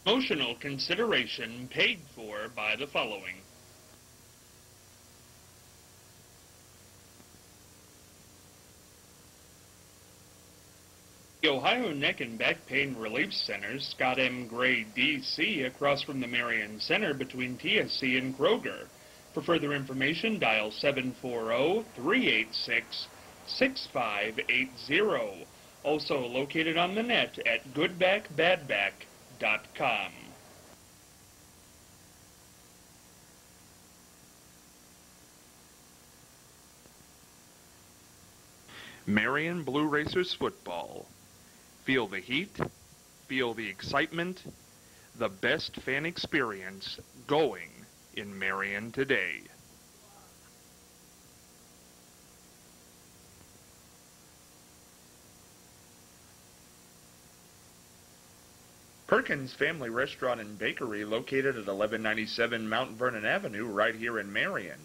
Emotional consideration paid for by the following. The Ohio Neck and Back Pain Relief Center, Scott M. Gray, D.C., across from the Marion Center between TSC and Kroger. For further information, dial 740-386-6580. Also located on the net at goodbackbadback.com. Marion Blue Racers football. Feel the heat, feel the excitement, the best fan experience going in Marion today. Perkins Family Restaurant and Bakery, located at 1197 Mount Vernon Avenue, right here in Marion.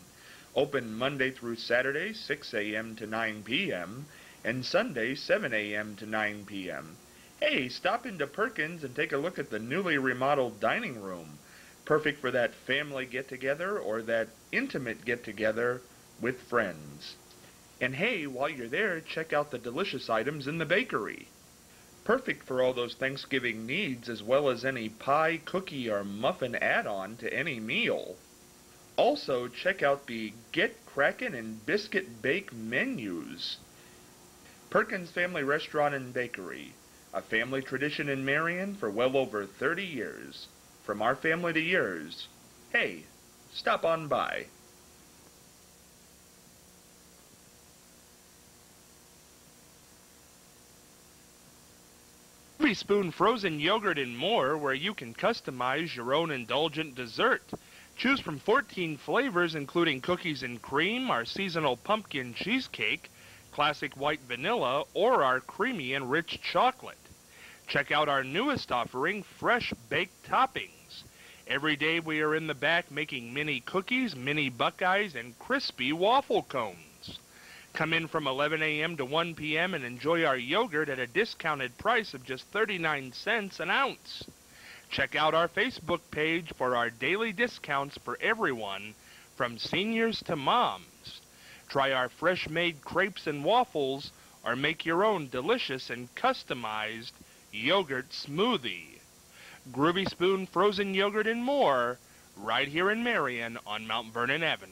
Open Monday through Saturday, 6 a.m. to 9 p.m., and Sunday, 7 a.m. to 9 p.m. Hey, stop into Perkins and take a look at the newly remodeled dining room. Perfect for that family get-together or that intimate get-together with friends. And hey, while you're there, check out the delicious items in the bakery. Perfect for all those Thanksgiving needs, as well as any pie, cookie, or muffin add-on to any meal. Also, check out the Get Crackin' and Biscuit Bake menus. Perkins Family Restaurant and Bakery, a family tradition in Marion for well over 30 years. From our family to yours. Hey, stop on by. Groovy Spoon Frozen Yogurt and More, where you can customize your own indulgent dessert. Choose from 14 flavors, including cookies and cream, our seasonal pumpkin cheesecake, classic white vanilla, or our creamy and rich chocolate. Check out our newest offering, fresh baked toppings. Every day we are in the back making mini cookies, mini buckeyes, and crispy waffle cones. Come in from 11 a.m. to 1 p.m. and enjoy our yogurt at a discounted price of just 39 cents an ounce. Check out our Facebook page for our daily discounts for everyone, from seniors to moms. Try our fresh-made crepes and waffles, or make your own delicious and customized yogurt smoothie. Groovy Spoon Frozen Yogurt and More, right here in Marion on Mount Vernon Avenue.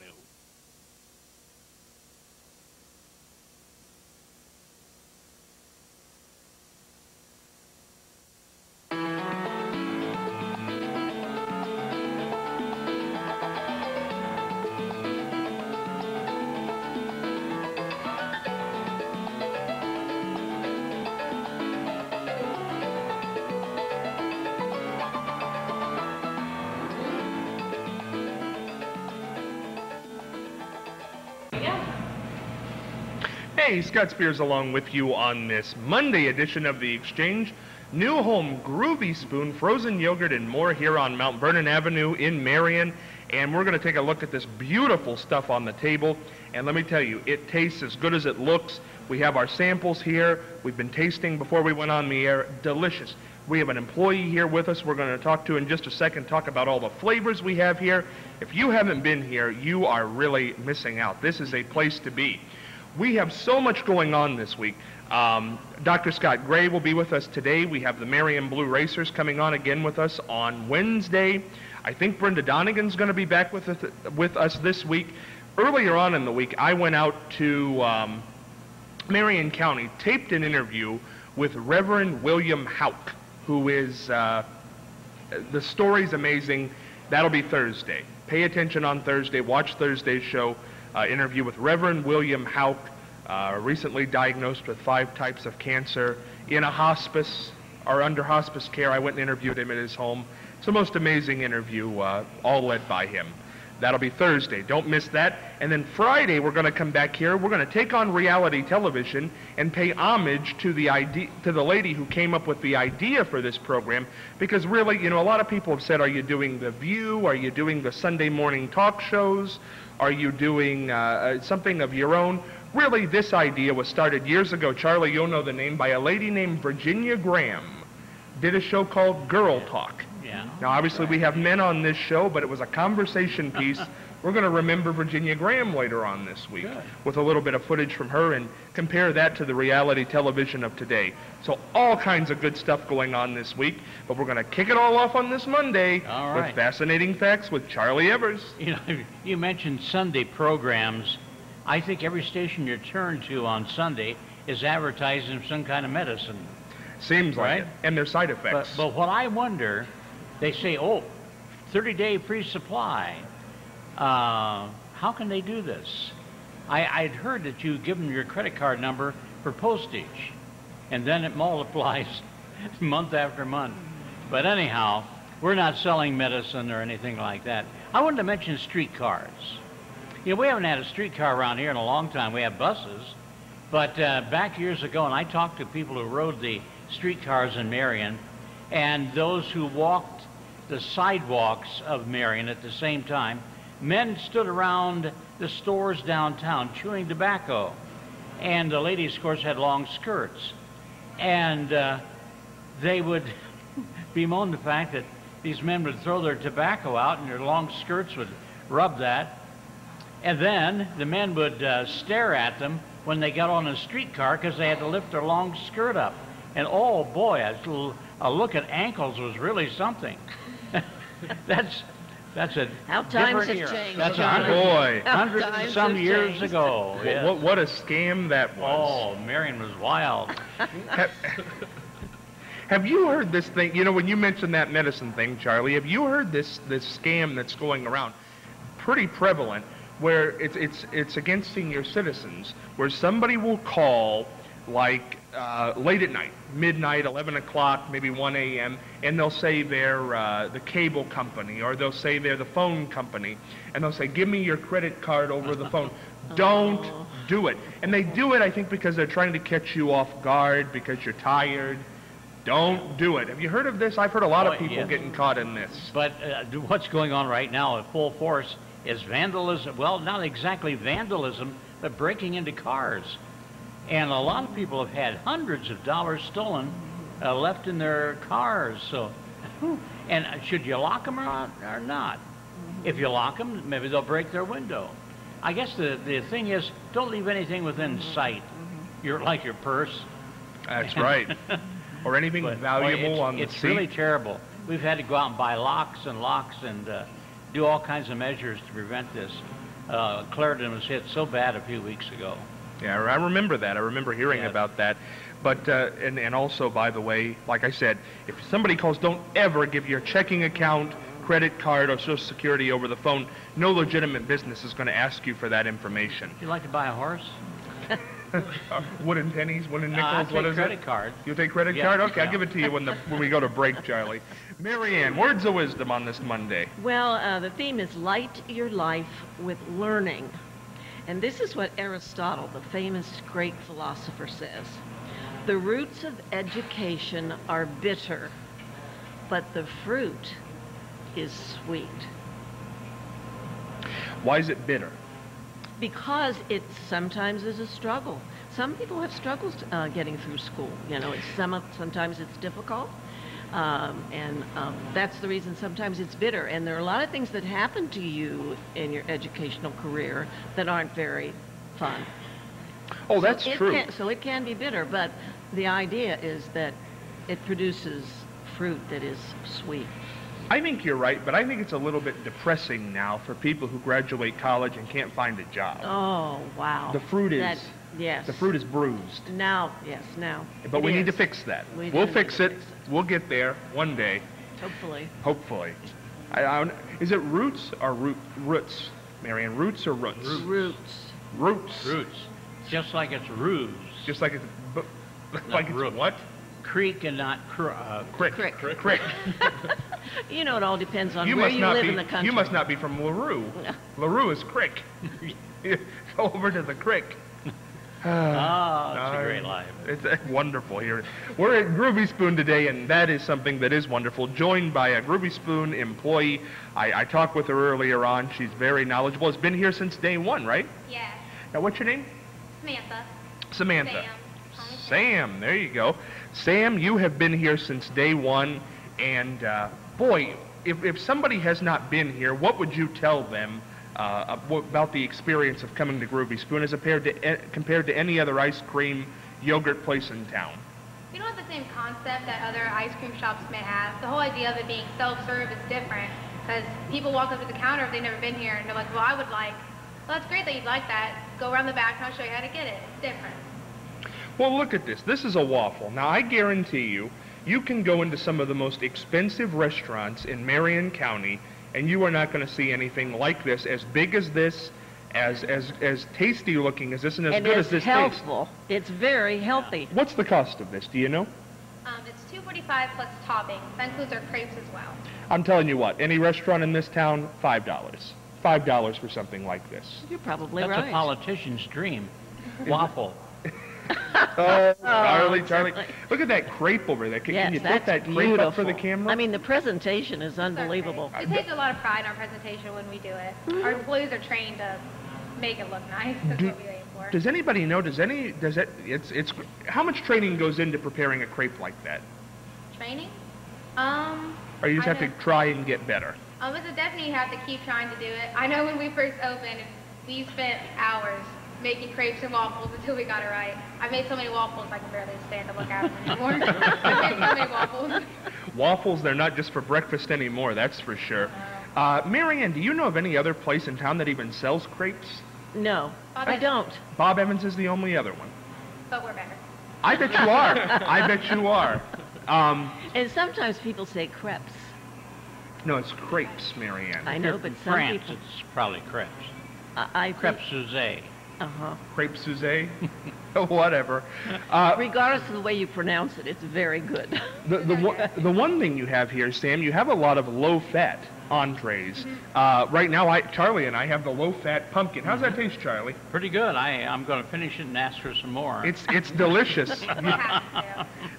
Hey, Scott Spears along with you on this Monday edition of The Exchange. New home Groovy Spoon, frozen yogurt, and more here on Mount Vernon Avenue in Marion. And we're going to take a look at this beautiful stuff on the table. And let me tell you, it tastes as good as it looks. We have our samples here. We've been tasting before we went on the air. Delicious. We have an employee here with us we're going to talk to in just a second, talk about all the flavors we have here. If you haven't been here, you are really missing out. This is a place to be. We have so much going on this week. Dr. Scott Gray will be with us today. We have the Marion Blue Racers coming on again with us on Wednesday. I think Brenda Donegan's going to be back with us this week. Earlier on in the week, I went out to Marion County, taped an interview with Reverend William Houck, who is, the story's amazing. That'll be Thursday. Pay attention on Thursday. Watch Thursday's show. Interview with Reverend William Houck, recently diagnosed with 5 types of cancer, in a hospice, or under hospice care. I went and interviewed him at his home. It's the most amazing interview, all led by him. That'll be Thursday. Don't miss that. And then Friday, we're going to come back here. We're going to take on reality television and pay homage to the lady who came up with the idea for this program. Because really, you know, a lot of people have said, are you doing The View? Are you doing the Sunday morning talk shows? Are you doing something of your own? Really, this idea was started years ago. Charlie, you'll know the name, by a lady named Virginia Graham. Did a show called Girl Talk. Yeah. Now, obviously, we have men on this show, but it was a conversation piece. We're going to remember Virginia Graham later on this week with a little bit of footage from her and compare that to the reality television of today. So all kinds of good stuff going on this week, but we're going to kick it all off on this Monday with Fascinating Facts with Charlie Evers. You know, you mentioned Sunday programs. I think every station you turn to on Sunday is advertising some kind of medicine. Seems like it. And their side effects. But what I wonder, they say, oh, 30-day free supply. How can they do this? I'd heard that you give them your credit card number for postage, and then it multiplies month after month. But anyhow, we're not selling medicine or anything like that. I wanted to mention streetcars. You know, we haven't had a streetcar around here in a long time. We have buses. But back years ago, and I talked to people who rode the streetcars in Marion, and those who walked the sidewalks of Marion at the same time, men stood around the stores downtown chewing tobacco. And the ladies, of course, had long skirts. And they would bemoan the fact that these men would throw their tobacco out and their long skirts would rub that. And then the men would stare at them when they got on a streetcar because they had to lift their long skirt up. And oh boy, a look at ankles was really something. That's a how times have era. changed. That's hundreds and some years ago. Yes. What a scam that was. Oh, Marion was wild. Have you heard this thing? You know, when you mentioned that medicine thing, Charlie, have you heard this scam that's going around? Pretty prevalent, where it's against senior citizens, where somebody will call like late at night, midnight, 11 o'clock, maybe 1 a.m., and they'll say they're the cable company, or they'll say they're the phone company, and they'll say, give me your credit card over the phone. Don't do it. And they do it, I think, because they're trying to catch you off guard, because you're tired. Don't do it. Have you heard of this? I've heard a lot of people getting caught in this. But what's going on right now at full force is vandalism. Well, not exactly vandalism, but breaking into cars. And a lot of people have had hundreds of dollars stolen, left in their cars. So, and should you lock them or not? If you lock them, maybe they'll break their window. I guess the thing is, don't leave anything within sight. Like your purse. That's right. Or anything valuable on the seat. It's really terrible. We've had to go out and buy locks and do all kinds of measures to prevent this. Clarendon was hit so bad a few weeks ago. Yeah, I remember that. I remember hearing about that. But, and also, by the way, like I said, if somebody calls, don't ever give your checking account, credit card, or Social Security over the phone. No legitimate business is going to ask you for that information. Would you like to buy a horse? Wooden pennies, wooden nickels, what is it? Credit card. You take credit card? Okay, I'll give it to you when we go to break, Charlie. Marianne, words of wisdom on this Monday. Well, the theme is light your life with learning. And this is what Aristotle, the famous great philosopher, says. The roots of education are bitter, but the fruit is sweet. Why is it bitter? Because it sometimes is a struggle. Some people have struggles getting through school. You know, sometimes it's difficult, and that's the reason sometimes it's bitter. And there are a lot of things that happen to you in your educational career that aren't very fun. Oh, that's true. So it can be bitter, but the idea is that it produces fruit that is sweet. I think you're right, but I think it's a little bit depressing now for people who graduate college and can't find a job. Oh, wow. The fruit is yes. The fruit is bruised. Now. But we need to fix that. We'll fix it. We'll get there one day. Hopefully. Hopefully. Is it roots or roots, Marianne? Roots or roots? Roots. Roots. Roots. Just like it's ruse. Just like it's like it's what? Creek and not crick. Crick. You know, it all depends on where you live in the country. You must not be from LaRue. LaRue is crick. Go over to the crick. It's a great life. It's wonderful here. We're at Groovy Spoon today, and that is something that is wonderful. Joined by a Groovy Spoon employee. I talked with her earlier on. She's very knowledgeable. Has been here since day one, right? Yeah. Now, what's your name? Samantha. Samantha. Sam, there you go. Sam, you have been here since day one, and boy, if somebody has not been here, what would you tell them about the experience of coming to Groovy Spoon as compared to any other ice cream yogurt place in town? We don't have the same concept that other ice cream shops may have. The whole idea of it being self-serve is different because people walk up to the counter if they've never been here and they're like, well, I would like, well, that's great that you'd like that. Go around the back and I'll show you how to get it. It's different. Well, look at this. This is a waffle. Now, I guarantee you, you can go into some of the most expensive restaurants in Marion County and you are not going to see anything like this, as big as this, as tasty looking as this, and as good as this tastes. Healthful. It's very healthy. What's the cost of this? Do you know? It's $2.45 plus toppings. That includes our crepes as well. I'm telling you what, any restaurant in this town, $5. $5 for something like this. You're probably That's right. a politician's dream. Waffle. Oh, Charlie. Look at that crepe over there. Can you put that crepe up for the camera? I mean, the presentation is unbelievable. We take a lot of pride in our presentation when we do it. Our employees are trained to make it look nice. That's what we aim for. Does anybody know, how much training goes into preparing a crepe like that? Training? Or you just have to try and get better? It's a definitely you have to keep trying to do it. I know when we first opened, we spent hours making crepes and waffles until we got it right. I made so many waffles I can barely stand to look at them anymore. I made so many waffles. Waffles, they're not just for breakfast anymore, that's for sure. Mary Ann, do you know of any other place in town that even sells crepes? No, I don't. Bob Evans is the only other one. But we're better. I bet you are. I bet you are. And sometimes people say crepes. No, it's crepes, Mary Ann. I know, Here but from some France, people... it's probably crepes. I Crêpe Suzette. Crepe Suzette? Whatever. Regardless of the way you pronounce it, it's very good. The one thing you have here, Sam, you have a lot of low-fat entrees. Right now, Charlie and I have the low-fat pumpkin. How's that taste, Charlie? Pretty good. I'm going to finish it and ask for some more. It's delicious.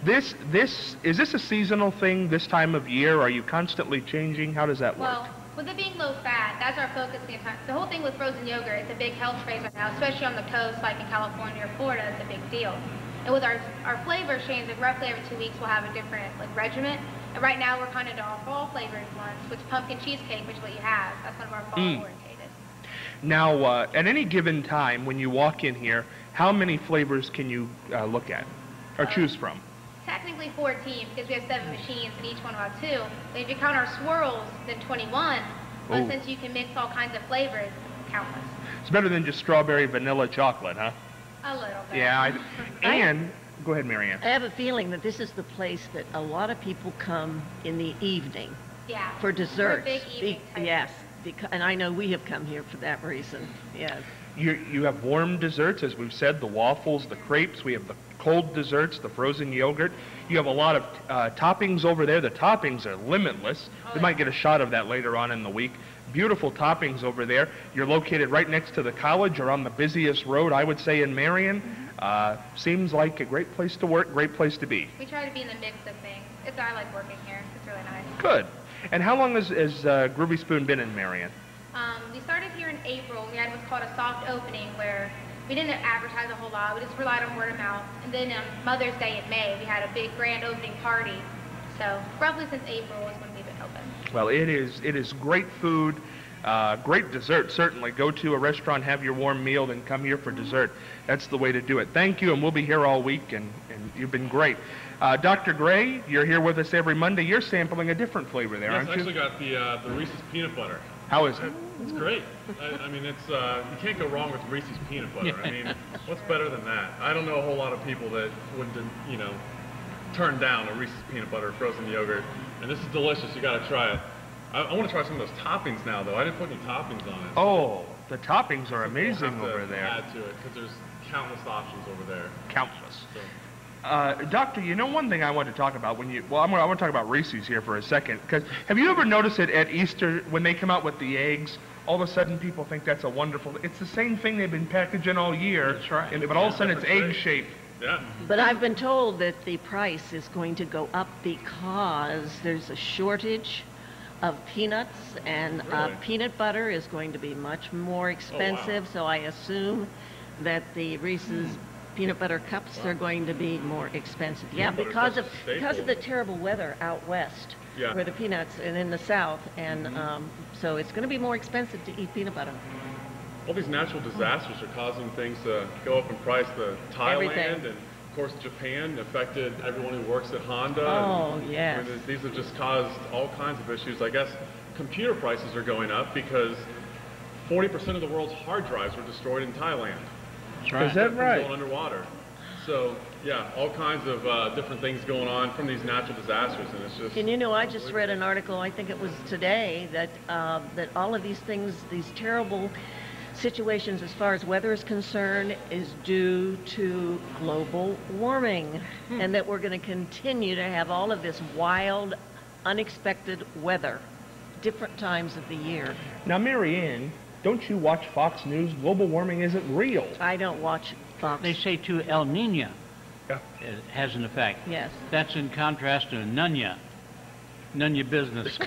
Is this a seasonal thing this time of year? Are you constantly changing? How does that work? Well, with it being low fat, that's our focus the entire. The whole thing with frozen yogurt, it's a big health craze right now, especially on the coast, like in California or Florida. It's a big deal. And with our flavor change, like roughly every 2 weeks, we'll have a different regiment. And right now, we're kind of into our fall flavored ones, which pumpkin cheesecake, which is what you have. That's one of our fall orientated. Now, at any given time, when you walk in here, how many flavors can you look at or choose from? Technically 14 because we have 7 machines and each one about 2. But if you count our swirls, then 21. But since you can mix all kinds of flavors, countless. It's better than just strawberry, vanilla, chocolate, huh? A little bit. Yeah. And go ahead, Mary Ann. I have a feeling that this is the place that a lot of people come in the evening. Yeah. For desserts. For a big evening type. Yes. And I know we have come here for that reason. Yes. You have warm desserts, as we've said, the waffles, the crepes. We have the cold desserts, the frozen yogurt. You have a lot of toppings over there. The toppings are limitless. We might get a shot of that later on in the week. Beautiful toppings over there. You're located right next to the college or on the busiest road, I would say, in Marion. Seems like a great place to work, great place to be. We try to be in the mix of things. I like working here. It's really nice. Good. And how long has Groovy Spoon been in Marion? We started here in April. We had what's called a soft opening where we didn't advertise a whole lot. We just relied on word of mouth. And then Mother's Day in May, we had a big grand opening party. So roughly since April is when we've been open. Well, it is great food, great dessert, certainly. Go to a restaurant, have your warm meal, then come here for dessert. That's the way to do it. Thank you, and we'll be here all week, and you've been great. Dr. Gray, you're here with us every Monday. You're sampling a different flavor there, aren't you? Yes, I actually got the Reese's peanut butter. How is it? It's great. I mean, it's you can't go wrong with Reese's peanut butter. I mean, what's better than that? I don't know a whole lot of people that would, turn down a Reese's peanut butter frozen yogurt. And this is delicious. You got to try it. I want to try some of those toppings now, though. I didn't put any toppings on it. Oh, the toppings are amazing over there. Add to it because there's countless options over there. Countless. So. Doctor, one thing I want to talk about I want to talk about Reese's here for a second, because have you ever noticed it at Easter when they come out with the eggs? All of a sudden, people think that's a wonderful. It's the same thing they've been packaging all year. That's right. But all of a sudden, it's egg shaped. Yeah. But I've been told that the price is going to go up because there's a shortage of peanuts, and Really? Peanut butter is going to be much more expensive. So I assume that the Reese's peanut butter cups are going to be more expensive. Yeah, Peanut butter because cups of is a staple. the terrible weather out west. Yeah. where the peanuts, and in the South, and so it's going to be more expensive to eat peanut butter. All these natural disasters are causing things to go up in price. The Thailand Everything. and of course Japan affected everyone who works at Honda. Oh, and, yes. I mean, these have just caused all kinds of issues. I guess computer prices are going up because 40% of the world's hard drives were destroyed in Thailand. That's right. Is that From right? Going underwater. So yeah, all kinds of different things going on from these natural disasters, and it's just. And you know, I just read an article, I think it was today, that that all of these things, these terrible situations as far as weather is concerned, is due to global warming, and that we're going to continue to have all of this wild, unexpected weather, different times of the year. Now, Mary Ann, don't you watch Fox News? Global warming isn't real. I don't watch Fox. They say to El Nino Yeah. it has an effect. Yes. That's in contrast to Nunya. Nunya business.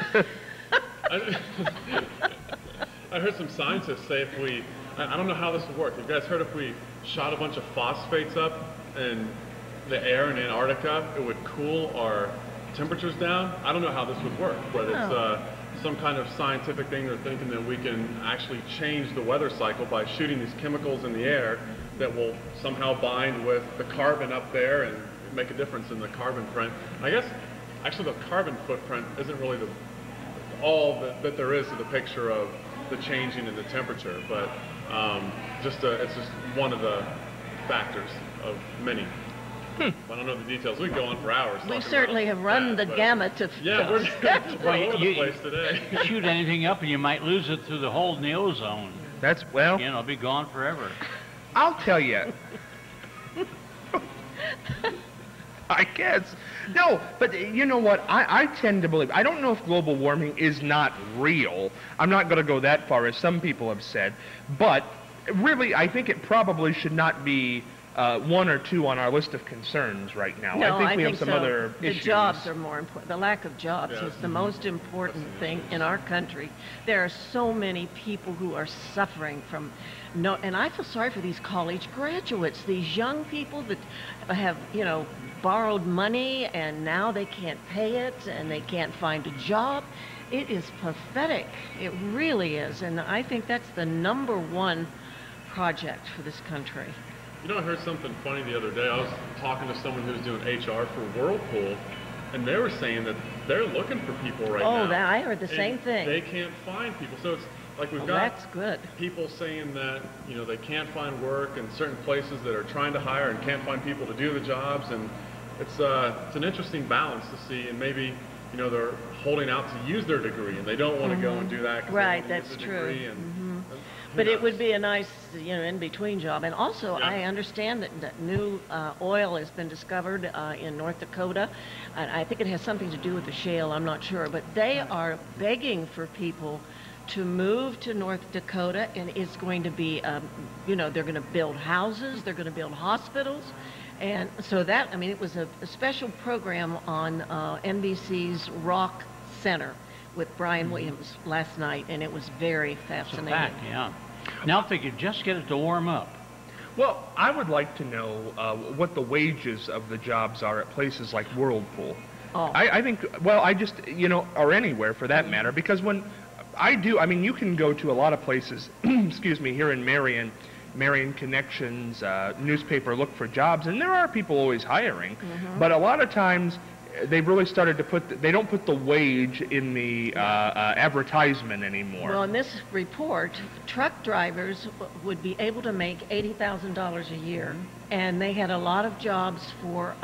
I heard some scientists say if we, I don't know how this would work. You guys heard if we shot a bunch of phosphates up in the air in Antarctica, it would cool our temperatures down? I don't know how this would work, whether it's some kind of scientific thing they're thinking that we can actually change the weather cycle by shooting these chemicals in the air that will somehow bind with the carbon up there and make a difference in the carbon print. I guess actually the carbon footprint isn't really all that there is to the picture of the changing in the temperature, but it's just one of the factors of many. I don't know the details. We can go on for hours. We talking certainly about have run that, the but gamut of yeah, we're Well, all over the you- place today. Shoot anything up and you might lose it through the hole in the ozone. That's, well, You know, be gone forever. I'll tell you. I guess. No, but you know what? I tend to believe, I don't know if global warming is not real. I'm not going to go that far, as some people have said. But really, I think it probably should not be one or two on our list of concerns right now. No, I think we have some so. other The issues. jobs are more important. The lack of jobs Yeah. is the most important thing in our country. There are so many people who are suffering from and I feel sorry for these college graduates, these young people that have, borrowed money and now they can't pay it and they can't find a job. It is pathetic. It really is. And I think that's the #1 project for this country. You know, I heard something funny the other day. I was talking to someone who's doing HR for Whirlpool, and they were saying that they're looking for people right now. Oh, I heard the same and thing. They can't find people. So it's like we've Well, got that's good. people saying that, they can't find work in certain places that are trying to hire and can't find people to do the jobs. And it's an interesting balance to see. And maybe, they're holding out to use their degree and they don't want to go and do that. 'Cause they Right, want to use that's the true. degree and who But it knows? would be a nice, in-between job. And also, Yeah. I understand that new oil has been discovered in North Dakota. And I think it has something to do with the shale, I'm not sure. But they are begging for people to move to North Dakota, and it's going to be, they're going to build houses, they're going to build hospitals. And so it was a special program on NBC's Rock Center with Brian Williams last night, and it was very It's a fascinating. fact, yeah. Now if they could just get it to warm up. Well, I would like to know what the wages of the jobs are at places like Whirlpool. Oh. I think, or anywhere for that matter, because when you can go to a lot of places, excuse me, here in Marion Connections, newspaper, look for jobs, and there are people always hiring, but a lot of times they've really started to they don't put the wage in the advertisement anymore. Well, in this report, truck drivers would be able to make $80,000 a year, and they had a lot of jobs for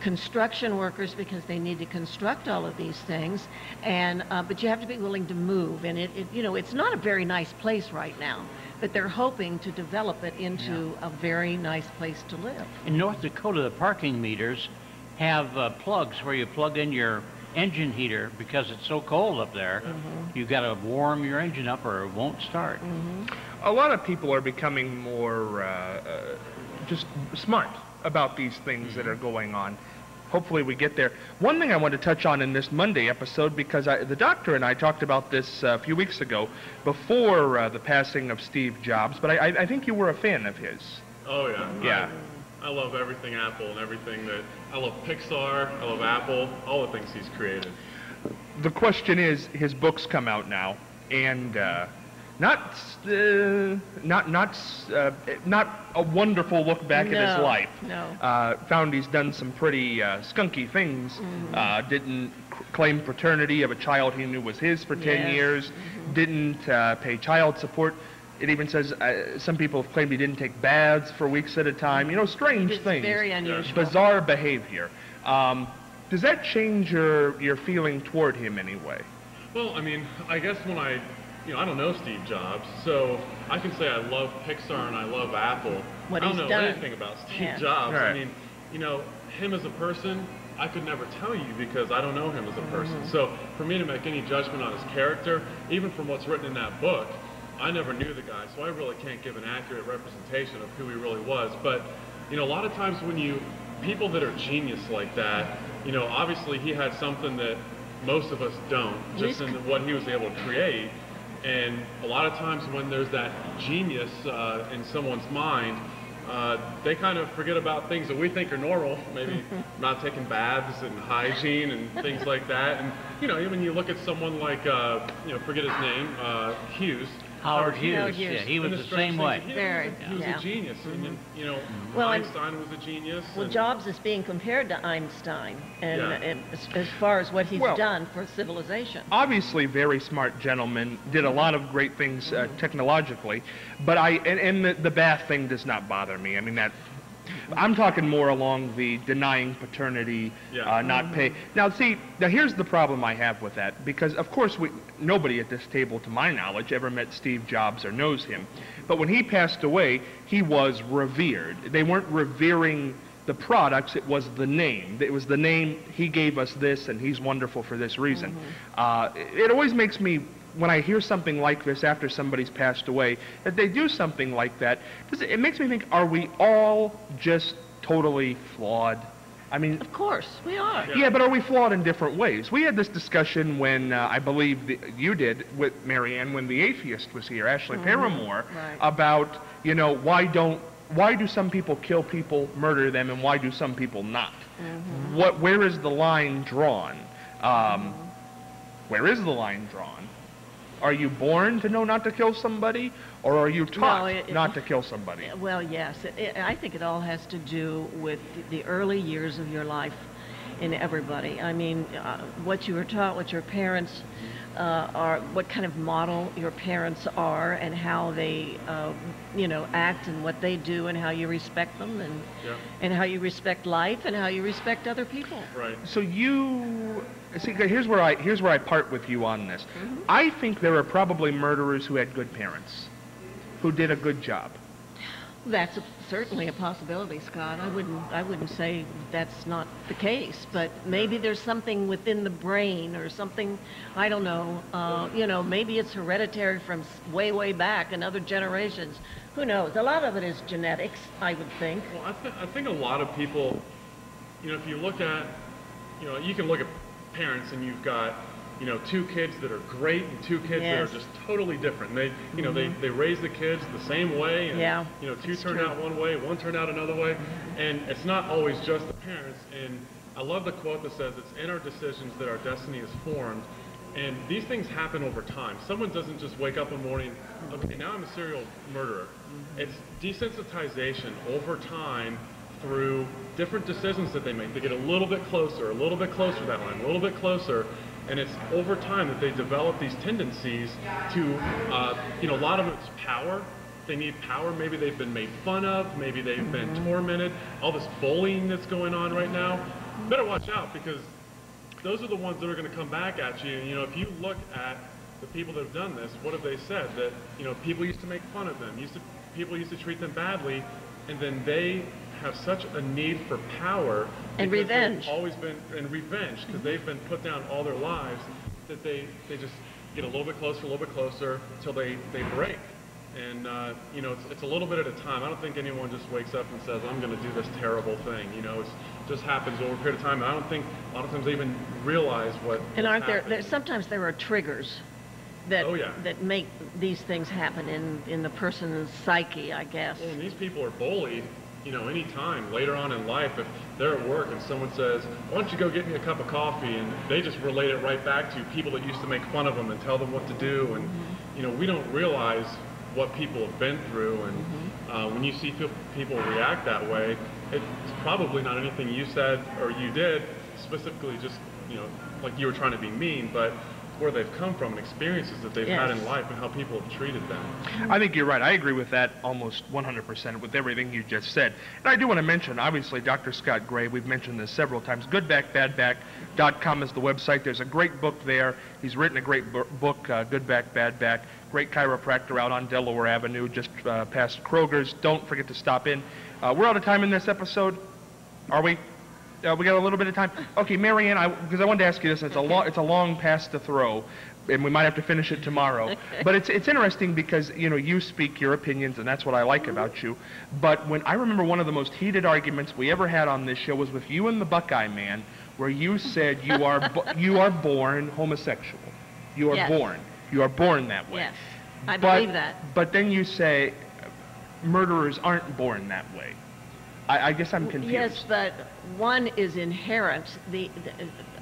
construction workers because they need to construct all of these things, and but you have to be willing to move, and it's not a very nice place right now, but they're hoping to develop it into a very nice place to live. In North Dakota, the parking meters have plugs where you plug in your engine heater because it's so cold up there. You got to warm your engine up or it won't start. A lot of people are becoming more just smart about these things that are going on. Hopefully we get there. One thing I want to touch on in this Monday episode, because the doctor and I talked about this a few weeks ago before the passing of Steve Jobs, but I think you were a fan of his. Oh, yeah. Yeah. I love everything Apple and everything I love Pixar, I love Apple, all the things he's created. the question is, his books come out now, and not a wonderful look back at his life. No. Found he's done some pretty skunky things. Didn't claim paternity of a child he knew was his for 10 years. Didn't pay child support. It even says some people have claimed he didn't take baths for weeks at a time. You know, strange things. Very unusual. Bizarre behavior. Does that change your feeling toward him anyway? Well, I mean, I guess when I don't know Steve Jobs, so I can say I love Pixar and I love Apple. I don't know anything about Steve Jobs. Right. I mean, him as a person, I could never tell you because I don't know him as a person. So for me to make any judgment on his character, even from what's written in that book, I never knew the guy, so I really can't give an accurate representation of who he really was. But, a lot of times when people that are genius like that, obviously he had something that most of us don't, just in what he was able to create. And a lot of times when there's that genius in someone's mind, they kind of forget about things that we think are normal, maybe not taking baths and hygiene and things like that. And, even you look at someone like, forget his name, Howard Hughes. Yeah, he was the same way. He was a genius. And, Well, Einstein was a genius. Well, Jobs is being compared to Einstein, and as far as what he's done for civilization. Obviously, very smart gentleman, did a lot of great things technologically, but the bath thing does not bother me. I mean, I'm talking more along the denying paternity, not pay. Now, here's the problem I have with that, because of course nobody at this table, to my knowledge, ever met Steve Jobs or knows him. But when he passed away, he was revered. They weren't revering the products, it was the name. It was the name, he gave us this, and he's wonderful for this reason. It always makes me, when I hear something like this after somebody's passed away, that they do something like that, it makes me think, are we all just totally flawed? I mean, of course, we are. Yeah, but are we flawed in different ways? We had this discussion when, I believe you did with Marianne, when the atheist was here, Ashley Paramore, about, why do some people kill people, murder them, and why do some people not? Where is the line drawn? Where is the line drawn? Are you born to know not to kill somebody, or are you taught not to kill somebody? Well, yes. I think it all has to do with the early years of your life in everybody. I mean, what you were taught, what your parents are, what kind of model your parents are, and how they, act and what they do, and how you respect them, and how you respect life, and how you respect other people. Right. So here's where I part with you on this. I think there are probably murderers who had good parents, who did a good job. That's certainly a possibility, Scott. I wouldn't say that's not the case, but maybe there's something within the brain or something, I don't know, maybe it's hereditary from way back in other generations. Who knows? A lot of it is genetics, I would think. Well, I think a lot of people, if you look at, you can look at parents and you've got, two kids that are great and two kids that are just totally different. They, they raise the kids the same way, and two turned out one way, one turned out another way, and it's not always just the parents. And I love the quote that says, "It's in our decisions that our destiny is formed." And these things happen over time. Someone doesn't just wake up one morning, okay, now I'm a serial murderer. It's desensitization over time through different decisions that they make. They get a little bit closer to that line, a little bit closer. And it's over time that they develop these tendencies to, a lot of it's power. They need power. Maybe they've been made fun of. Maybe they've been tormented. All this bullying that's going on right now. Better watch out, because those are the ones that are going to come back at you. And, if you look at the people that have done this, what have they said? That, people used to make fun of them. People used to treat them badly. And then they have such a need for power and revenge. Always been, and revenge, because they've been put down all their lives, that they just get a little bit closer till they break. And it's a little bit at a time. I don't think anyone just wakes up and says, I'm going to do this terrible thing. It just happens over a period of time. And I don't think a lot of times they even realize what. And aren't there sometimes there are triggers that make these things happen in the person's psyche, I guess. Well, and these people are bullied any time later on in life, if they're at work and someone says, why don't you go get me a cup of coffee, and they just relate it right back to people that used to make fun of them and tell them what to do, and we don't realize what people have been through, and when you see people react that way, it's probably not anything you said or you did specifically, just like you were trying to be mean, but where they've come from and experiences that they've had in life and how people have treated them. I think you're right. I agree with that almost 100% with everything you just said. And I do want to mention, obviously, Dr. Scott Gray, we've mentioned this several times. Goodbackbadback.com is the website. There's a great book there. He's written a great book, Good Back, Bad Back. Great chiropractor out on Delaware Avenue, just past Kroger's. Don't forget to stop in. We're out of time in this episode. Are we? We got a little bit of time. Okay, Marianne, because I wanted to ask you this. It's a long pass to throw, and we might have to finish it tomorrow. Okay. But it's interesting because you speak your opinions, and that's what I like about you. But when I remember one of the most heated arguments we ever had on this show was with you and the Buckeye Man, where you said you are born homosexual. You are born. You are born that way. Yes, I believe that. But then you say murderers aren't born that way. I guess I'm confused. Yes, but one is inherent.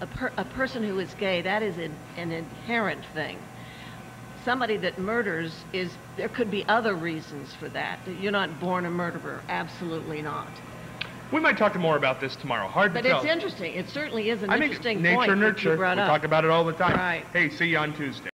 A person who is gay, that is an inherent thing. Somebody that murders there could be other reasons for that. You're not born a murderer. Absolutely not. We might talk more about this tomorrow. Hard to tell. But it's interesting. It certainly is an I think interesting nature, point that nurture. you brought we up. talk about it all the time. Right. Hey, see you on Tuesday.